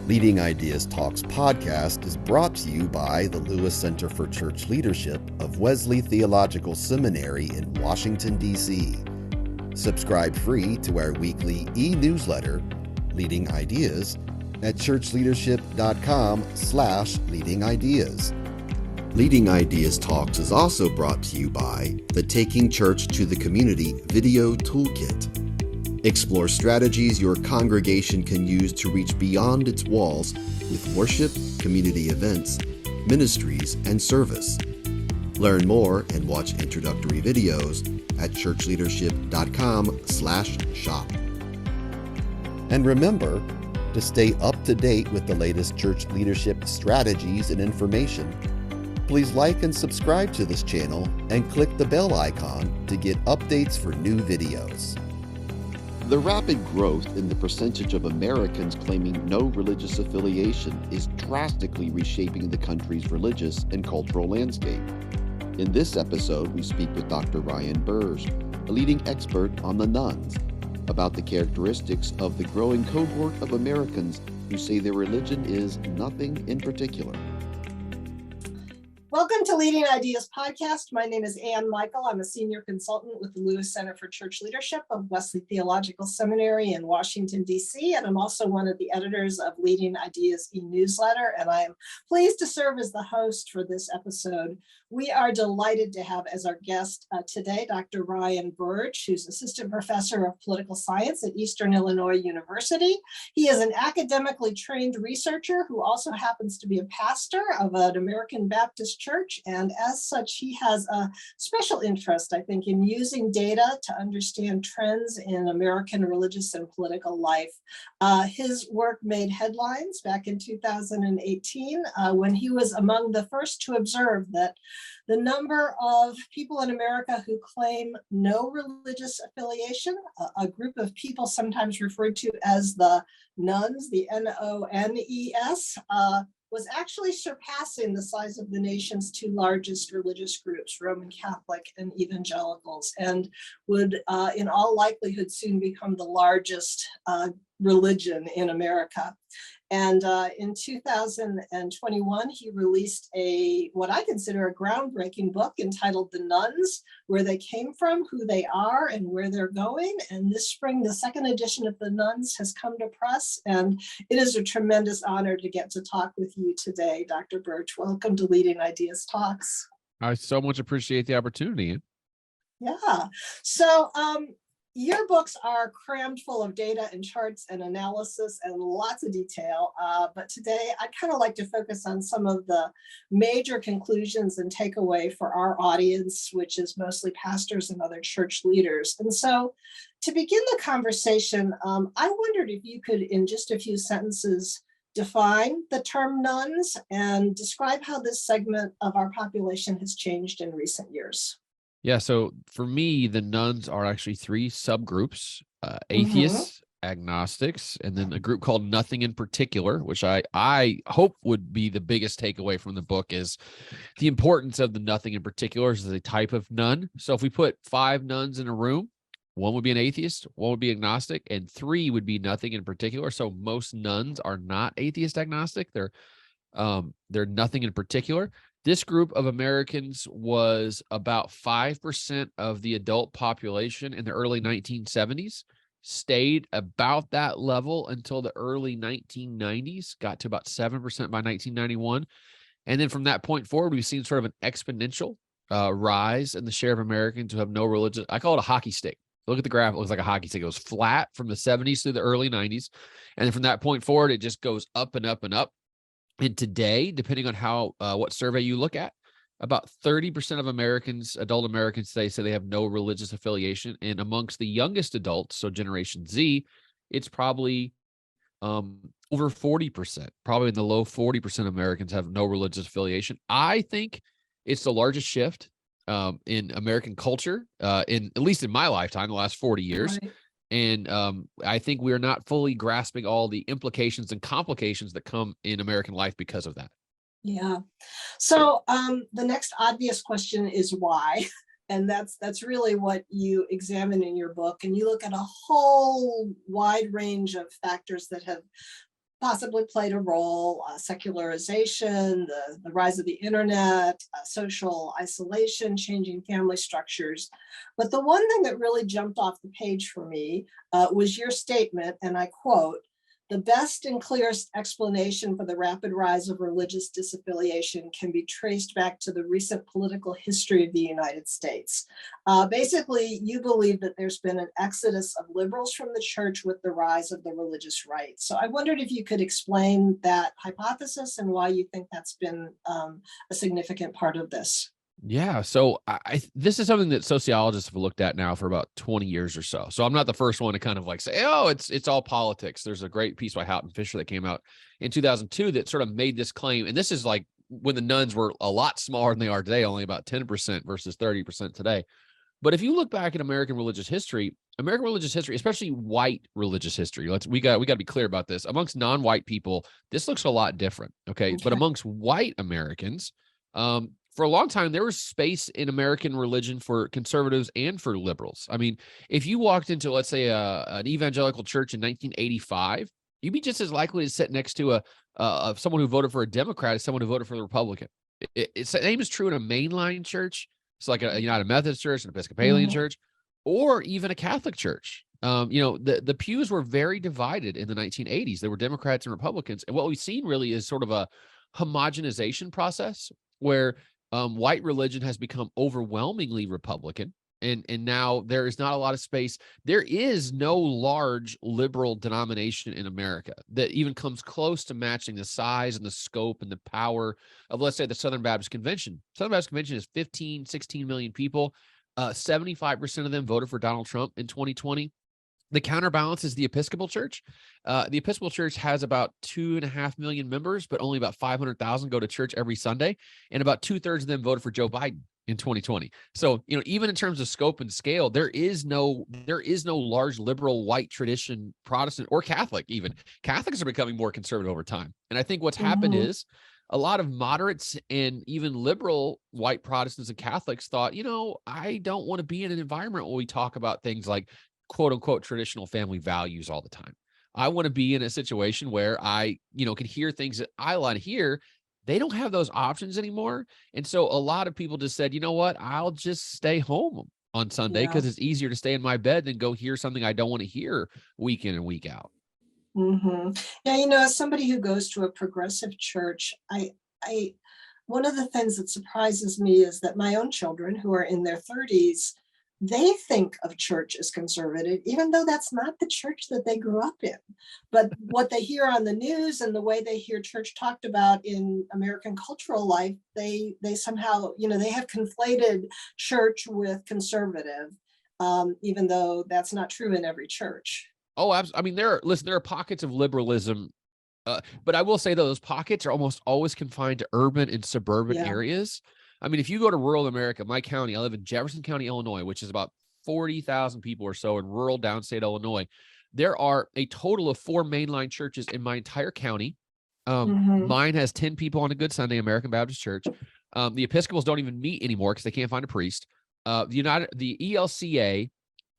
Leading Ideas Talks podcast is brought to you by the Lewis Center for Church Leadership of Wesley Theological Seminary in Washington, D.C. Subscribe free to our weekly e-newsletter, Leading Ideas, at churchleadership.com/leadingideas. Leading Ideas Talks is also brought to you by the Taking Church to the Community Video Toolkit. Explore strategies your congregation can use to reach beyond its walls with worship, community events, ministries, and service. Learn more and watch introductory videos at churchleadership.com/shop. And remember to stay up to date with the latest church leadership strategies and information. Please like and subscribe to this channel and click the bell icon to get updates for new videos. The rapid growth in the percentage of Americans claiming no religious affiliation is drastically reshaping the country's religious and cultural landscape. In this episode, we speak with Dr. Ryan Burge, a leading expert on the nuns, about the characteristics of the growing cohort of Americans who say their religion is nothing in particular. Welcome to Leading Ideas podcast. My name is Ann Michael. I'm a senior consultant with the Lewis Center for Church Leadership of Wesley Theological Seminary in Washington, D.C., and I'm also one of the editors of Leading Ideas e-newsletter, and I am pleased to serve as the host for this episode. We are delighted to have as our guest today Dr. Ryan Burge, who's assistant professor of political science at Eastern Illinois University. He is an academically trained researcher who also happens to be a pastor of an American Baptist church, and as such, he has a special interest, I think, in using data to understand trends in American religious and political life. His work made headlines back in 2018 when he was among the first to observe that the number of people in America who claim no religious affiliation, a group of people sometimes referred to as the nuns, the N-O-N-E-S, was actually surpassing the size of the nation's two largest religious groups, Roman Catholic and Evangelicals, and would in all likelihood soon become the largest religion in America. And in 2021, he released what I consider a groundbreaking book entitled The Nuns, Where They Came From, Who They Are, and Where They're Going. And this spring, the second edition of The Nuns has come to press, and it is a tremendous honor to get to talk with you today, Dr. Burge. Welcome to Leading Ideas Talks. I so much appreciate the opportunity. Yeah. So, your books are crammed full of data and charts and analysis and lots of detail, but today I'd kind of like to focus on some of the major conclusions and takeaway for our audience, which is mostly pastors and other church leaders. And so to begin the conversation, I wondered if you could, in just a few sentences, define the term nuns and describe how this segment of our population has changed in recent years. Yeah, so for me, the nuns are actually three subgroups, atheists, agnostics, and then a group called nothing in particular, which I hope would be the biggest takeaway from the book is the importance of the nothing in particular as a type of nun. So if we put 5 nuns in a room, one would be an atheist, one would be agnostic, and 3 would be nothing in particular. So most nuns are not atheist agnostic. They're nothing in particular. This group of Americans was about 5% of the adult population in the early 1970s, stayed about that level until the early 1990s, got to about 7% by 1991. And then from that point forward, we've seen sort of an exponential rise in the share of Americans who have no religion. I call it a hockey stick. Look at the graph. It looks like a hockey stick. It goes flat from the 70s to the early 90s. And then from that point forward, it just goes up and up and up. And today, depending on what survey you look at, about 30% of Americans, adult Americans today, say they have no religious affiliation. And amongst the youngest adults, so Generation Z, it's probably over 40%, probably in the low 40% of Americans have no religious affiliation. I think it's the largest shift in American culture, at least in my lifetime, the last 40 years. Right. And I think we are not fully grasping all the implications and complications that come in American life because of that. Yeah. So the next obvious question is why? And that's really what you examine in your book. And you look at a whole wide range of factors that have possibly played a role, secularization, the rise of the internet, social isolation, changing family structures. But the one thing that really jumped off the page for me was your statement, and I quote, "The best and clearest explanation for the rapid rise of religious disaffiliation can be traced back to the recent political history of the United States." Basically, you believe that there's been an exodus of liberals from the church with the rise of the religious right. So I wondered if you could explain that hypothesis and why you think that's been a significant part of this. Yeah. So this is something that sociologists have looked at now for about 20 years or so. So I'm not the first one to kind of like say, oh, it's all politics. There's a great piece by Houghton Fisher that came out in 2002 that sort of made this claim. And this is like when the nuns were a lot smaller than they are today, only about 10% versus 30% today. But if you look back at American religious history, especially white religious history, we got to be clear about this. Amongst non-white people, this looks a lot different. Okay. But amongst white Americans, for a long time, there was space in American religion for conservatives and for liberals. I mean, if you walked into, let's say, an evangelical church in 1985, you'd be just as likely to sit next to someone who voted for a Democrat as someone who voted for the Republican. It's the same is true in a mainline church. It's like a United Methodist church, an Episcopalian church, or even a Catholic church. The pews were very divided in the 1980s. There were Democrats and Republicans. And what we've seen really is sort of a homogenization process where white religion has become overwhelmingly Republican, and now there is not a lot of space. There is no large liberal denomination in America that even comes close to matching the size and the scope and the power of, let's say, the Southern Baptist Convention. Southern Baptist Convention is 15, 16 million people. 75% of them voted for Donald Trump in 2020. The counterbalance is the Episcopal Church. The Episcopal Church has about 2.5 million members, but only about 500,000 go to church every Sunday. And about 2/3 of them voted for Joe Biden in 2020. So, even in terms of scope and scale, there is no large liberal white tradition, Protestant or Catholic even. Catholics are becoming more conservative over time. And I think what's happened is a lot of moderates and even liberal white Protestants and Catholics thought, I don't want to be in an environment where we talk about things like quote unquote traditional family values all the time. I want to be in a situation where I, can hear things that I want to hear. They don't have those options anymore. And so a lot of people just said, you know what, I'll just stay home on Sunday because it's easier to stay in my bed than go hear something I don't want to hear week in and week out. Yeah, as somebody who goes to a progressive church, I one of the things that surprises me is that my own children who are in their 30s, they think of church as conservative, even though that's not the church that they grew up in. But what they hear on the news and the way they hear church talked about in American cultural life, they somehow, they have conflated church with conservative, even though that's not true in every church. Oh, absolutely. I mean, there are pockets of liberalism, but I will say those pockets are almost always confined to urban and suburban areas. I mean, if you go to rural America, my county, I live in Jefferson County, Illinois, which is about 40,000 people or so in rural downstate Illinois. There are a total of 4 mainline churches in my entire county. Mine has 10 people on a good Sunday, American Baptist Church. The Episcopals don't even meet anymore because they can't find a priest. The ELCA,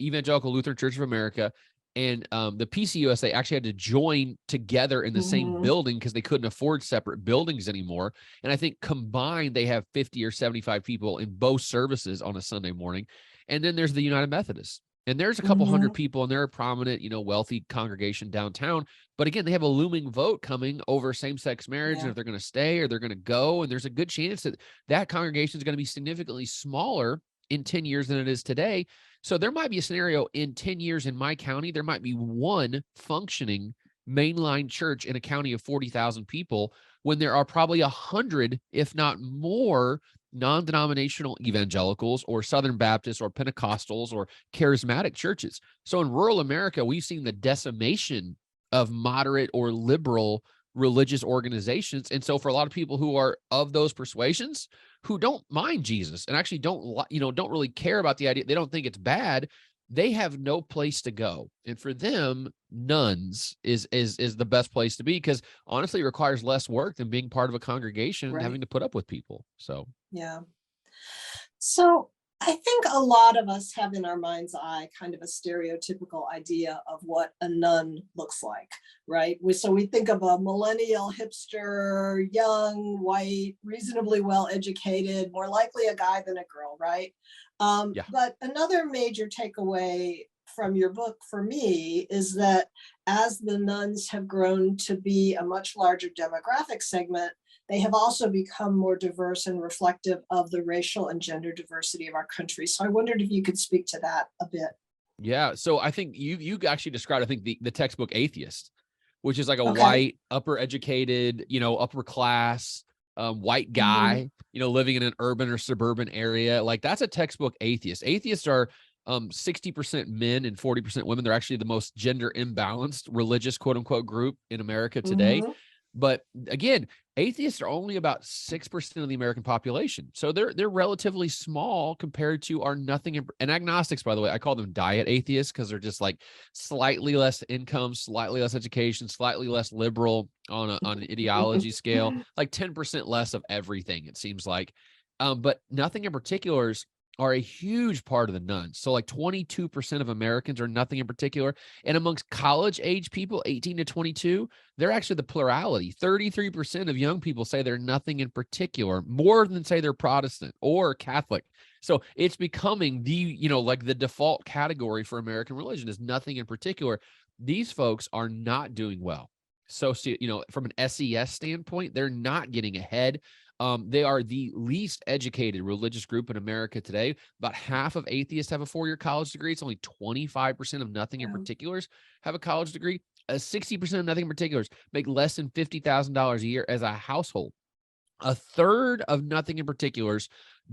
Evangelical Lutheran Church of America, and the PCUSA actually had to join together in the same building because they couldn't afford separate buildings anymore. And I think combined, they have 50 or 75 people in both services on a Sunday morning. And then there's the United Methodist. And there's a couple hundred people, and they're a prominent, wealthy congregation downtown. But again, they have a looming vote coming over same-sex marriage and if they're going to stay or they're going to go. And there's a good chance that that congregation is going to be significantly smaller in 10 years than it is today. So there might be a scenario in 10 years in my county, there might be one functioning mainline church in a county of 40,000 people when there are probably 100, if not more, non-denominational evangelicals or Southern Baptists or Pentecostals or charismatic churches. So in rural America, we've seen the decimation of moderate or liberal religious organizations. And so for a lot of people who are of those persuasions, who don't mind Jesus and actually don't really care about the idea, they don't think it's bad, they have no place to go. And for them, nuns is the best place to be because honestly, it requires less work than being part of a congregation and having to put up with people. So, yeah. So I think a lot of us have in our mind's eye kind of a stereotypical idea of what a nun looks like, right? So we think of a millennial hipster, young, white, reasonably well educated, more likely a guy than a girl, right? Yeah. But another major takeaway from your book for me is that as the nuns have grown to be a much larger demographic segment, they have also become more diverse and reflective of the racial and gender diversity of our country. So I wondered if you could speak to that a bit. Yeah. So I think you actually described, I think, the textbook Atheist, which is like a Okay. white, upper educated, upper class, white Mhm. guy, living in an urban or suburban area. Like that's a textbook atheist. Atheists are 60% men and 40% women. They're actually the most gender imbalanced religious quote unquote group in America today. Mhm. But again, atheists are only about 6% of the American population. So they're relatively small compared to our nothing and agnostics, by the way. I call them diet atheists because they're just like slightly less income, slightly less education, slightly less liberal on an ideology scale, like 10% less of everything, it seems like. But nothing in particulars are a huge part of the nuns. So like 22% of Americans are nothing in particular. And amongst college age people, 18 to 22, they're actually the plurality. 33% of young people say they're nothing in particular, more than say they're Protestant or Catholic. So it's becoming like the default category for American religion is nothing in particular. These folks are not doing well. So, from an SES standpoint, they're not getting ahead. They are the least educated religious group in America today. About half of atheists have a 4-year college degree. It's only 25% of nothing in Yeah. particulars have a college degree. 60% of nothing in particulars make less than $50,000 a year as a household. A third of nothing in particulars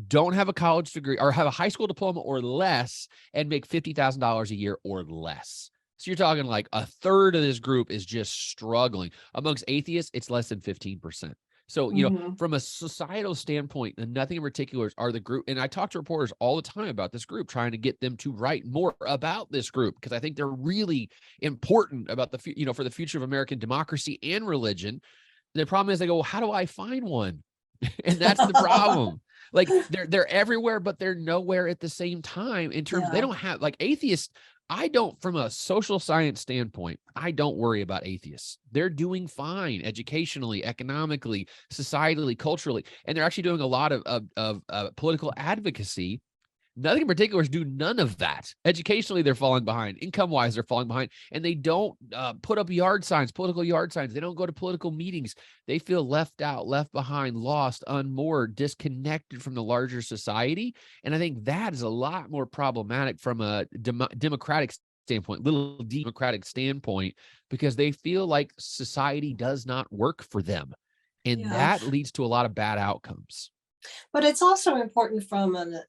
don't have a college degree or have a high school diploma or less and make $50,000 a year or less. So you're talking like a third of this group is just struggling. Amongst atheists, it's less than 15%. So, Mhm. from a societal standpoint, the nothing in particulars are the group. And I talk to reporters all the time about this group, trying to get them to write more about this group because I think they're really important about for the future of American democracy and religion. The problem is they go, well, how do I find one? And that's the problem. Like they're everywhere, but they're nowhere at the same time in terms, they Yeah. don't have like atheists. I don't, from a social science standpoint, I don't worry about atheists. They're doing fine educationally, economically, societally, culturally, and they're actually doing a lot of political advocacy. Nothing in particular do none of that. Educationally, they're falling behind. Income-wise, they're falling behind. And they don't put up yard signs, political yard signs. They don't go to political meetings. They feel left out, left behind, lost, unmoored, disconnected from the larger society. And I think that is a lot more problematic from a democratic standpoint, little democratic standpoint, because they feel like society does not work for them. And Yeah. that leads to a lot of bad outcomes. But it's also important from an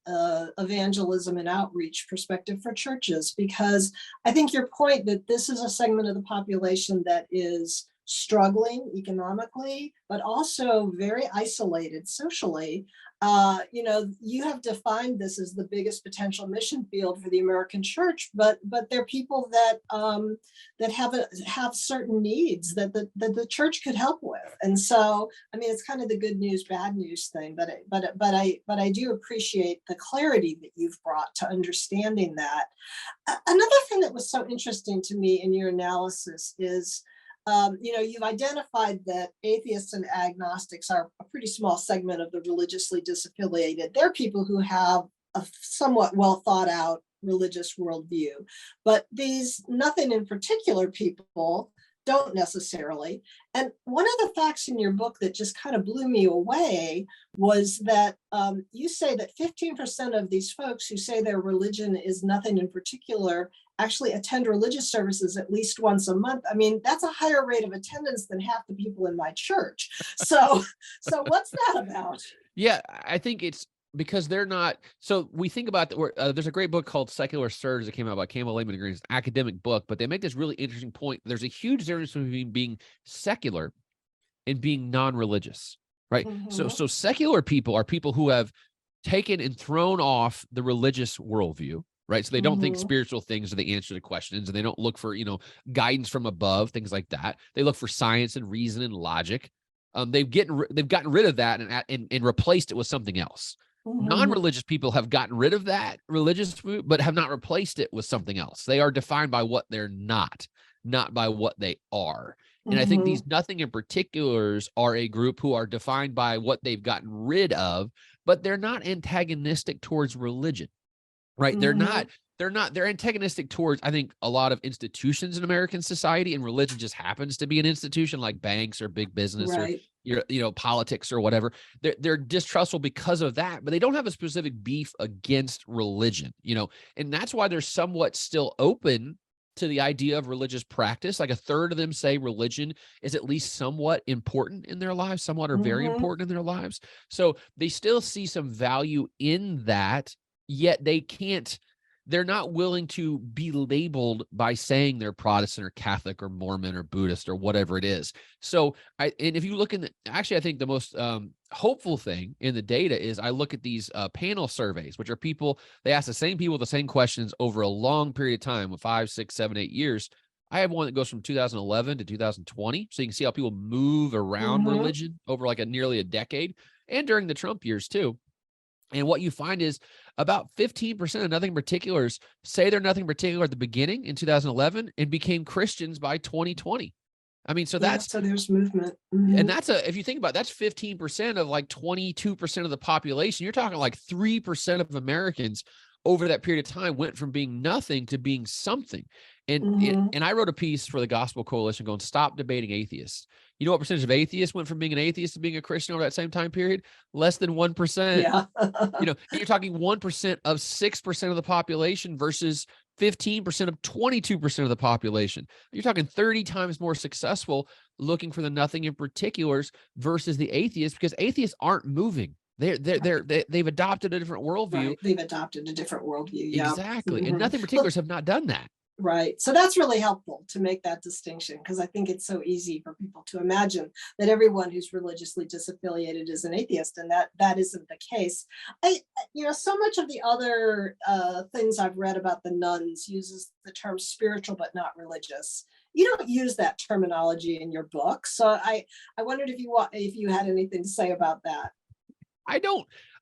evangelism and outreach perspective for churches, because I think your point that this is a segment of the population that is struggling economically, but also very isolated socially. You have defined this as the biggest potential mission field for the American church, but they're people that have certain needs that the church could help with. And so, I mean, it's kind of the good news, bad news thing, but I do appreciate the clarity that you've brought to understanding that. Another thing that was so interesting to me in your analysis is, you've identified that atheists and agnostics are a pretty small segment of the religiously disaffiliated. They're people who have a somewhat well thought out religious worldview, but these nothing in particular people don't necessarily. And one of the facts in your book that just kind of blew me away was that you say that 15% of these folks who say their religion is nothing in particular actually attend religious services at least once a month. I mean, that's a higher rate of attendance than half the people in my church. So what's that about? Yeah, I think it's because they're not. So we think about there's a great book called Secular Surge that came out by Campbell Lehman Green. It's an academic book, but they make this really interesting point. There's a huge difference between being secular and being non-religious, right? So Mhm. secular people are people who have taken and thrown off the religious worldview, right? So they don't think Mhm. spiritual things are the answer to questions, and they don't look for guidance from above, things like that. They look for science and reason and logic. They've gotten rid of that and replaced it with something else. Non-religious people have gotten rid of that religious food, but have not replaced it with something else. They are defined by what they're not by what they are. And I think these nothing in particulars are a group who are defined by what they've gotten rid of, but they're not antagonistic towards religion, right? They're antagonistic towards, I think, a lot of institutions in American society, and religion just happens to be an institution like banks or big business or politics or whatever. They're distrustful because of that, but they don't have a specific beef against religion, and that's why they're somewhat still open to the idea of religious practice. Like a third of them say religion is at least somewhat important in their lives, somewhat or very important in their lives. So they still see some value in that, yet they're not willing to be labeled by saying they're Protestant or Catholic or Mormon or Buddhist or whatever it is. So and if you look I think the most hopeful thing in the data is I look at these panel surveys, which are they ask the same people the same questions over a long period of time, 5, 6, 7, 8 years. I have one that goes from 2011 to 2020. So you can see how people move around religion over like nearly a decade, and during the Trump years too. And what you find is about 15% of nothing particulars say they're nothing particular at the beginning in 2011 and became Christians by 2020. I mean, so there's movement. And if you think about it, that's 15% of like 22% of the population. You're talking like 3% of Americans over that period of time went from being nothing to being something. And I wrote a piece for the Gospel Coalition going, stop debating atheists. You know what percentage of atheists went from being an atheist to being a Christian over that same time period? Less than 1%. Yeah. And you're talking 1% of 6% of the population versus 15% of 22% of the population. You're talking 30 times more successful looking for the nothing in particulars versus the atheists, because atheists aren't moving. They've adopted a different worldview. Right. They've adopted a different worldview. Yeah. Exactly. And nothing particulars have not done that. Right. So that's really helpful to make that distinction, because I think it's so easy for people to imagine that everyone who's religiously disaffiliated is an atheist, and that isn't the case. So much of the other things I've read about the nuns uses the term spiritual but not religious. You don't use that terminology in your book, so I wondered if you had anything to say about that.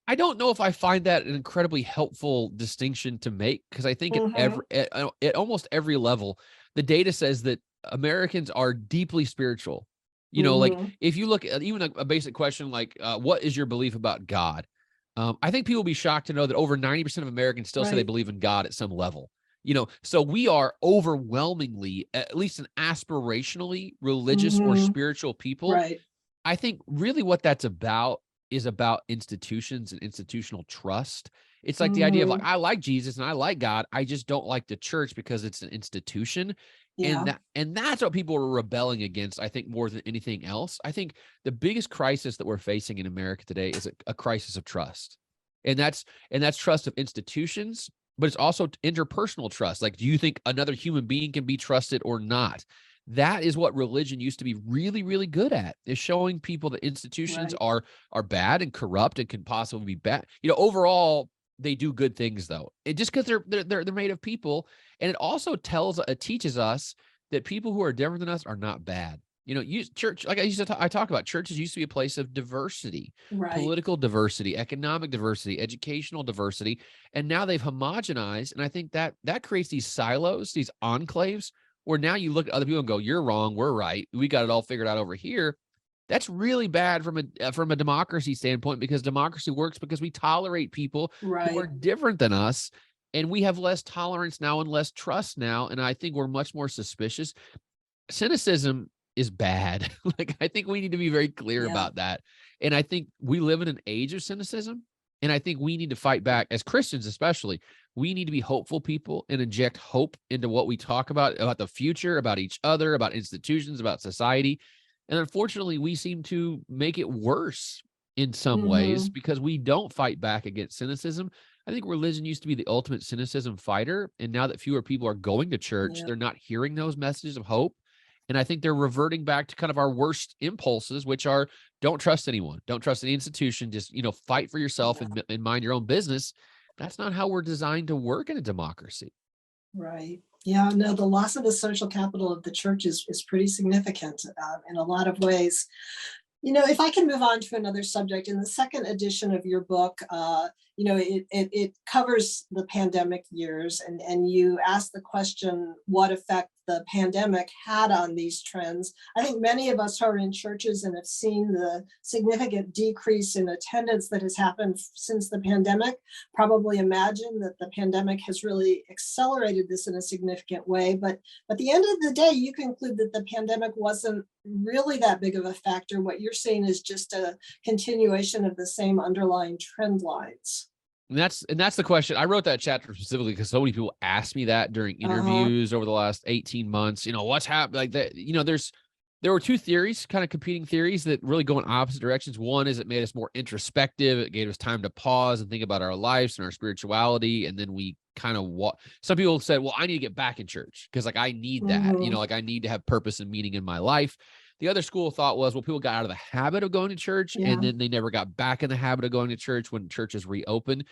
I don't know if I find that an incredibly helpful distinction to make, because I think at almost every level, the data says that Americans are deeply spiritual. Like if you look at even a basic question like, what is your belief about God? I think people will be shocked to know that over 90% of Americans still say they believe in God at some level. So we are overwhelmingly, at least an aspirationally religious or spiritual people. Right. I think really what that's about is about institutions and institutional trust. It's like the idea of like, I like Jesus and I like God. I just don't like the church because it's an institution. Yeah. And that's what people are rebelling against, I think, more than anything else. I think the biggest crisis that we're facing in America today is a crisis of trust. And that's trust of institutions, but it's also interpersonal trust. Like, do you think another human being can be trusted or not? That is what religion used to be really, really good at, is showing people that institutions are bad and corrupt and can possibly be bad. Overall, they do good things though. Just because they're made of people. And it also teaches us that people who are different than us are not bad. Church, like I talk about, churches used to be a place of diversity, political diversity, economic diversity, educational diversity. And now they've homogenized. And I think that creates these silos, these enclaves, where now you look at other people and go, you're wrong, we're right, we got it all figured out over here. That's really bad from a democracy standpoint, because democracy works because we tolerate people who are different than us, and we have less tolerance now and less trust now, and I think we're much more suspicious. Cynicism is bad. Like, I think we need to be very clear about that, and I think we live in an age of cynicism, and I think we need to fight back as Christians, especially. We need to be hopeful people and inject hope into what we talk about the future, about each other, about institutions, about society. And unfortunately, we seem to make it worse in some ways because we don't fight back against cynicism. I think religion used to be the ultimate cynicism fighter. And now that fewer people are going to church, they're not hearing those messages of hope. And I think they're reverting back to kind of our worst impulses, which are don't trust anyone, don't trust any institution, just, fight for yourself and mind your own business. That's not how we're designed to work in a democracy. Right. Yeah, no, the loss of the social capital of the church is pretty significant in a lot of ways. If I can move on to another subject, in the second edition of your book, it covers the pandemic years, and you ask the question, what effect the pandemic had on these trends. I think many of us are in churches and have seen the significant decrease in attendance that has happened since the pandemic. Probably imagine that the pandemic has really accelerated this in a significant way. But at the end of the day, you conclude that the pandemic wasn't really that big of a factor. What you're seeing is just a continuation of the same underlying trend lines. And that's the question. I wrote that chapter specifically because so many people asked me that during interviews over the last 18 months. What's happened? Like that, there were two theories, kind of competing theories that really go in opposite directions. One is it made us more introspective. It gave us time to pause and think about our lives and our spirituality. And then we kind of some people said, well, I need to get back in church because I need that, I need to have purpose and meaning in my life. The other school of thought was, well, people got out of the habit of going to church and then they never got back in the habit of going to church when churches reopened.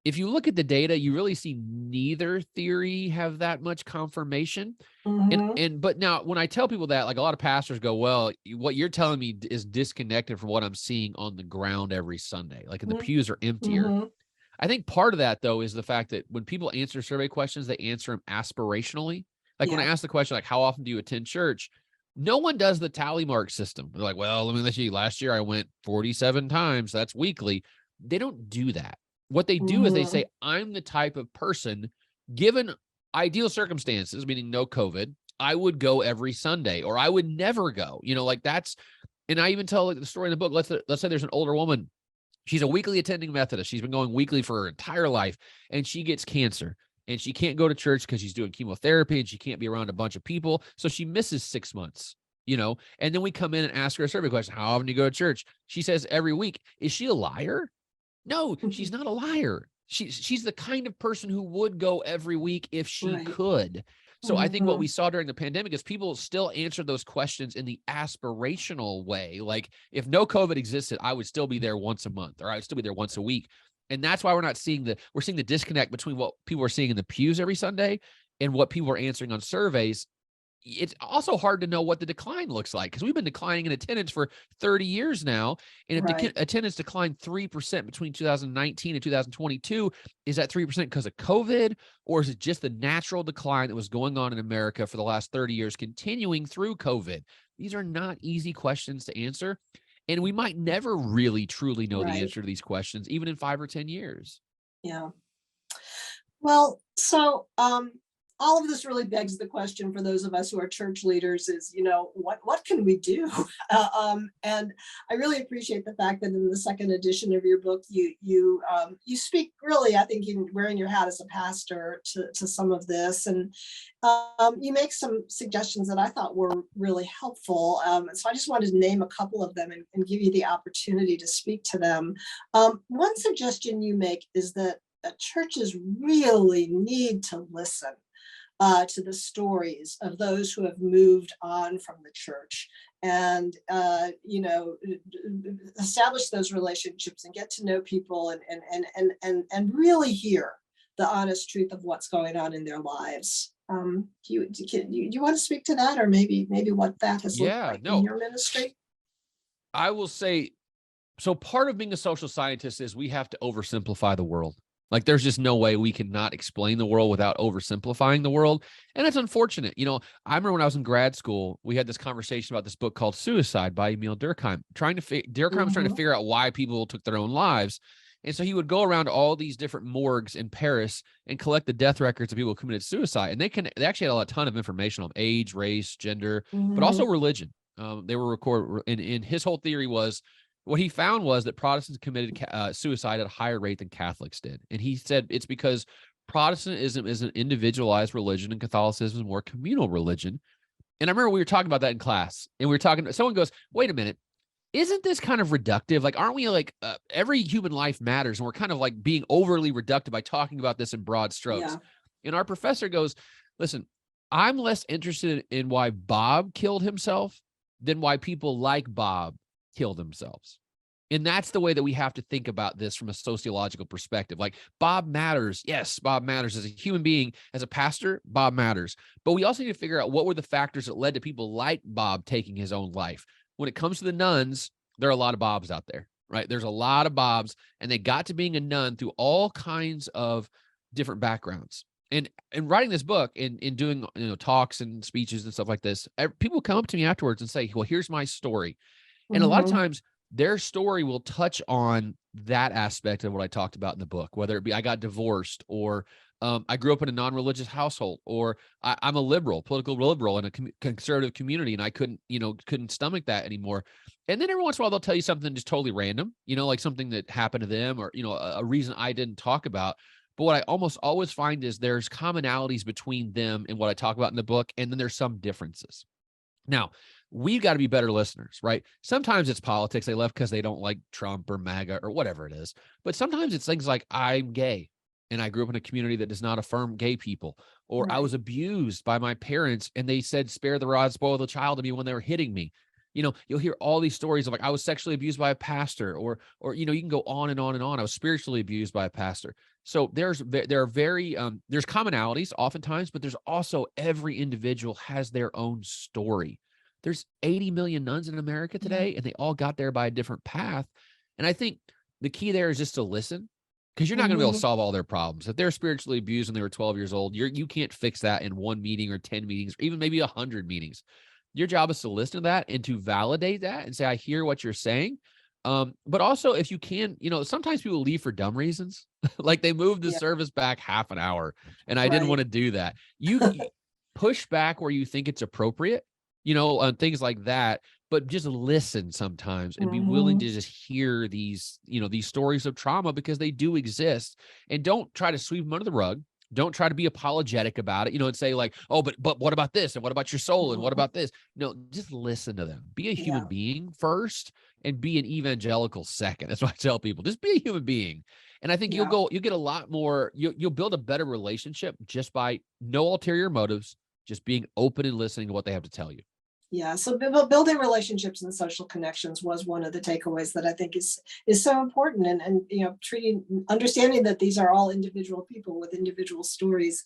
If you look at the data, you really see neither theory have that much confirmation. But now when I tell people that, like a lot of pastors go, well, what you're telling me is disconnected from what I'm seeing on the ground every Sunday. Like, and the pews are emptier. I think part of that, though, is the fact that when people answer survey questions, they answer them aspirationally. Like when I ask the question, like, how often do you attend church? No one does the tally mark system. They're like, well, let me let you, last year I went 47 times. That's weekly. They don't do that. What they do is they say, I'm the type of person, given ideal circumstances, meaning no COVID, I would go every Sunday, or I would never go, and I even tell the story in the book. Let's say there's an older woman. She's a weekly attending Methodist. She's been going weekly for her entire life, and she gets cancer. And she can't go to church because she's doing chemotherapy and she can't be around a bunch of people. So she misses 6 months, and then we come in and ask her a survey question. How often do you go to church? She says every week. Is she a liar? No, she's not a liar. She's the kind of person who would go every week if she could. So I think what we saw during the pandemic is people still answered those questions in the aspirational way. Like, if no COVID existed, I would still be there once a month, or I would still be there once a week. And that's why we're seeing the disconnect between what people are seeing in the pews every Sunday and what people are answering on surveys. It's also hard to know what the decline looks like because we've been declining in attendance for 30 years now. And if attendance declined 3% between 2019 and 2022, is that 3% because of COVID, or is it just the natural decline that was going on in America for the last 30 years continuing through COVID? These are not easy questions to answer. And we might never really, truly know the answer to these questions, even in 5 or 10 years. Yeah. Well, so all of this really begs the question for those of us who are church leaders is, what can we do? And I really appreciate the fact that in the second edition of your book, you speak really, I think, in wearing your hat as a pastor to some of this, and you make some suggestions that I thought were really helpful. So I just wanted to name a couple of them and give you the opportunity to speak to them. One suggestion you make is that churches really need to listen to the stories of those who have moved on from the church, and establish those relationships and get to know people and really hear the honest truth of what's going on in their lives. Do you want to speak to that, or maybe what that has looked like in your ministry? I will say, so part of being a social scientist is we have to oversimplify the world. Like, there's just no way we can not explain the world without oversimplifying the world. And it's unfortunate. I remember when I was in grad school, we had this conversation about this book called Suicide by Emil Durkheim. Durkheim was trying to figure out why people took their own lives. And so he would go around to all these different morgues in Paris and collect the death records of people who committed suicide. And they actually had a ton of information on age, race, gender, but also religion. They were recorded. And his whole theory was, what he found was that Protestants committed suicide at a higher rate than Catholics did. And he said it's because Protestantism is an individualized religion and Catholicism is more communal religion. And I remember we were talking about that in class, and we were talking, someone goes, wait a minute, isn't this kind of reductive? Like, aren't we every human life matters, and we're kind of like being overly reductive by talking about this in broad strokes. And our professor goes, listen, I'm less interested in why Bob killed himself than why people like Bob kill themselves. And that's the way that we have to think about this from a sociological perspective. Like, Bob matters. Yes, Bob matters as a human being, as a pastor, Bob matters. But we also need to figure out what were the factors that led to people like Bob taking his own life. When it comes to the nuns, there are a lot of Bobs out there, right? There's a lot of Bobs, and they got to being a nun through all kinds of different backgrounds. And writing this book and doing, talks and speeches and stuff like this, people come up to me afterwards and say, well, here's my story. And a lot of times their story will touch on that aspect of what I talked about in the book, whether it be I got divorced, or I grew up in a non-religious household, or I'm a liberal, political liberal in a conservative community, and I couldn't stomach that anymore. And then every once in a while, they'll tell you something just totally random, like something that happened to them, or, a reason I didn't talk about. But what I almost always find is there's commonalities between them and what I talk about in the book, and then there's some differences. Now, we've got to be better listeners, right? Sometimes it's politics. They left because they don't like Trump or MAGA or whatever it is. But sometimes it's things like, I'm gay and I grew up in a community that does not affirm gay people, or I was abused by my parents and they said, spare the rod, spoil the child to me when they were hitting me. You'll hear all these stories of like, I was sexually abused by a pastor, or, you can go on and on and on. I was spiritually abused by a pastor. So there's commonalities oftentimes, but there's also every individual has their own story. There's 80 million nuns in America today, and they all got there by a different path. And I think the key there is just to listen, because you're not going to be able to solve all their problems. If they're spiritually abused when they were 12 years old, you can't fix that in one meeting or 10 meetings, or even maybe 100 meetings. Your job is to listen to that and to validate that and say, I hear what you're saying. But also, if you can, sometimes people leave for dumb reasons. Like they moved the service back half an hour, and I didn't want to do that. You push back where you think it's appropriate, on things like that, but just listen sometimes and be willing to just hear these, these stories of trauma, because they do exist, and don't try to sweep them under the rug. Don't try to be apologetic about it, and say like, oh, but what about this? And what about your soul? And what about this? No, just listen to them. Be a human being first, and be an evangelical second. That's what I tell people. Just be a human being. And I think you'll get a lot more, you'll build a better relationship just by no ulterior motives, just being open and listening to what they have to tell you. Yeah, so building relationships and social connections was one of the takeaways that I think is so important, and understanding that these are all individual people with individual stories.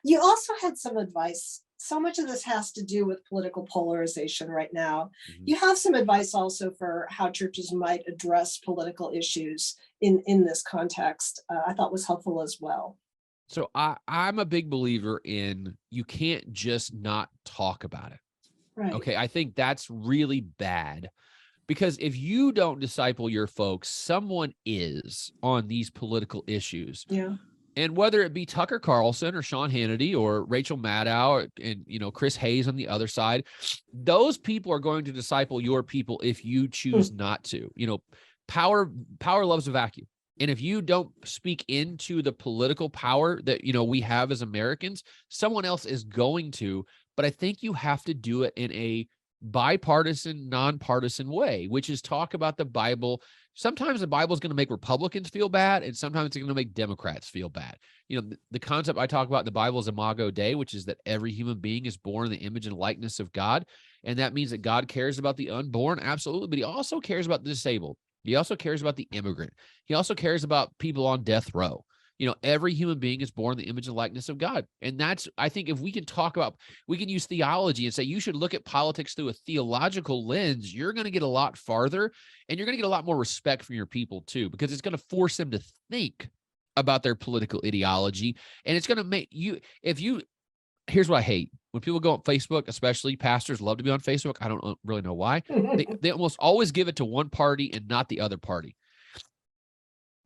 You also had some advice. So much of this has to do with political polarization right now. You have some advice also for how churches might address political issues in this context. I thought was helpful as well. So I'm a big believer in, you can't just not talk about it. Right. Okay, I think that's really bad, because if you don't disciple your folks, someone is on these political issues. Yeah. And whether it be Tucker Carlson or Sean Hannity or Rachel Maddow and Chris Hayes on the other side, those people are going to disciple your people if you choose not to. Power loves a vacuum. And if you don't speak into the political power that, we have as Americans, someone else is going to. But I think you have to do it in a bipartisan, nonpartisan way, which is talk about the Bible. Sometimes the Bible is going to make Republicans feel bad, and sometimes it's going to make Democrats feel bad. The concept I talk about in the Bible is Imago Dei, which is that every human being is born in the image and likeness of God. And that means that God cares about the unborn, absolutely, but he also cares about the disabled. He also cares about the immigrant. He also cares about people on death row. Every human being is born in the image and likeness of God. And I think if we can we can use theology and say you should look at politics through a theological lens, you're going to get a lot farther, and you're going to get a lot more respect from your people too, because it's going to force them to think about their political ideology. And it's going to make here's what I hate. When people go on Facebook, especially pastors love to be on Facebook. I don't really know why. They almost always give it to one party and not the other party.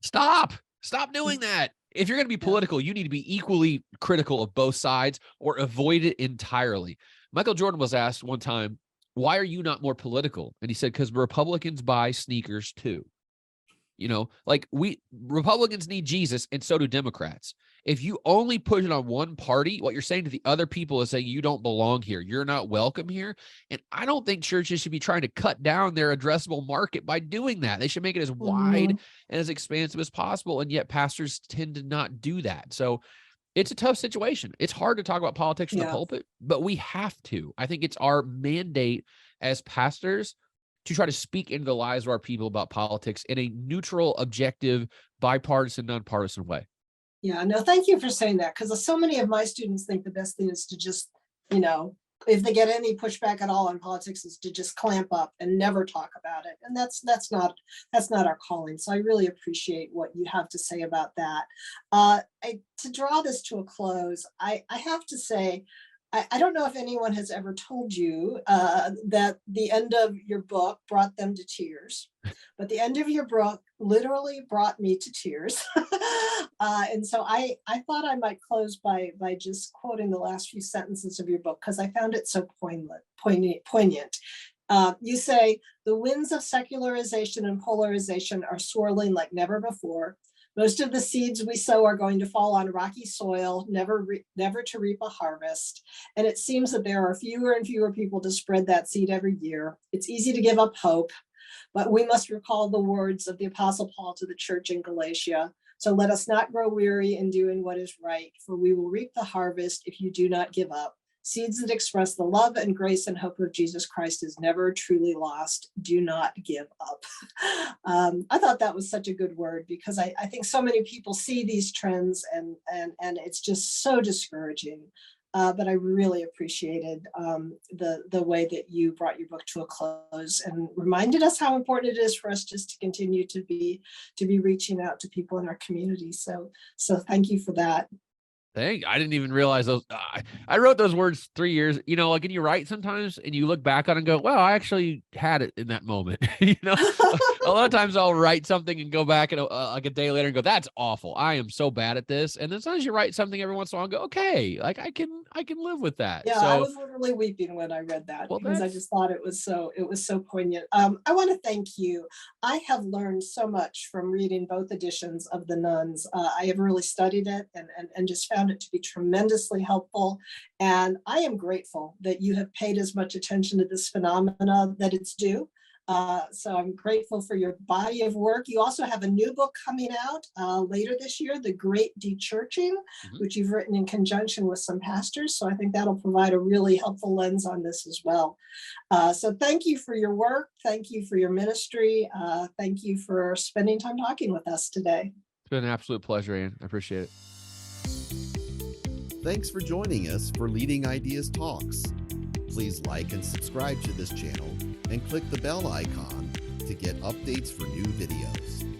Stop doing that. If you're going to be political, you need to be equally critical of both sides, or avoid it entirely. Michael Jordan was asked one time, why are you not more political? And he said, because Republicans buy sneakers too. Republicans need Jesus, and so do Democrats. If you only put it on one party, what you're saying to the other people is saying you don't belong here. You're not welcome here. And I don't think churches should be trying to cut down their addressable market by doing that. They should make it as wide and as expansive as possible. And yet pastors tend to not do that. So it's a tough situation. It's hard to talk about politics in the pulpit, but we have to. I think it's our mandate as pastors to try to speak into the lives of our people about politics in a neutral, objective, bipartisan, nonpartisan way. Yeah, no, thank you for saying that, because so many of my students think the best thing is to just, if they get any pushback at all on politics, is to just clamp up and never talk about it. And that's not our calling. So I really appreciate what you have to say about that. To draw this to a close, I have to say, I don't know if anyone has ever told you that the end of your book brought them to tears, but the end of your book literally brought me to tears. And so I thought I might close by just quoting the last few sentences of your book, because I found it so poignant. You say, the winds of secularization and polarization are swirling like never before. Most of the seeds we sow are going to fall on rocky soil, never to reap a harvest. And it seems that there are fewer and fewer people to spread that seed every year. It's easy to give up hope, but we must recall the words of the Apostle Paul to the church in Galatia. So let us not grow weary in doing what is right, for we will reap the harvest if you do not give up. Seeds that express the love and grace and hope of Jesus Christ is never truly lost. Do not give up. I thought that was such a good word, because I think so many people see these trends and it's just so discouraging. But I really appreciated the way that you brought your book to a close and reminded us how important it is for us just to continue to be reaching out to people in our community. So thank you for that. I didn't even realize those. I wrote those words 3 years, like, and you write sometimes and you look back on it and go, well, I actually had it in that moment. A lot of times I'll write something and go back and like a day later and go, that's awful. I am so bad at this. And then sometimes you write something every once in a while and go, okay, like I can live with that. Yeah, so, I was literally weeping when I read that, because I just thought it was so poignant. I want to thank you. I have learned so much from reading both editions of The Nuns. I have really studied it and just found it to be tremendously helpful. And I am grateful that you have paid as much attention to this phenomena that it's due. So I'm grateful for your body of work. You also have a new book coming out later this year, The Great Dechurching, which you've written in conjunction with some pastors. So I think that'll provide a really helpful lens on this as well. So thank you for your work. Thank you for your ministry. Thank you for spending time talking with us today. It's been an absolute pleasure, Ann. I appreciate it. Thanks for joining us for Leading Ideas Talks. Please like and subscribe to this channel and click the bell icon to get updates for new videos.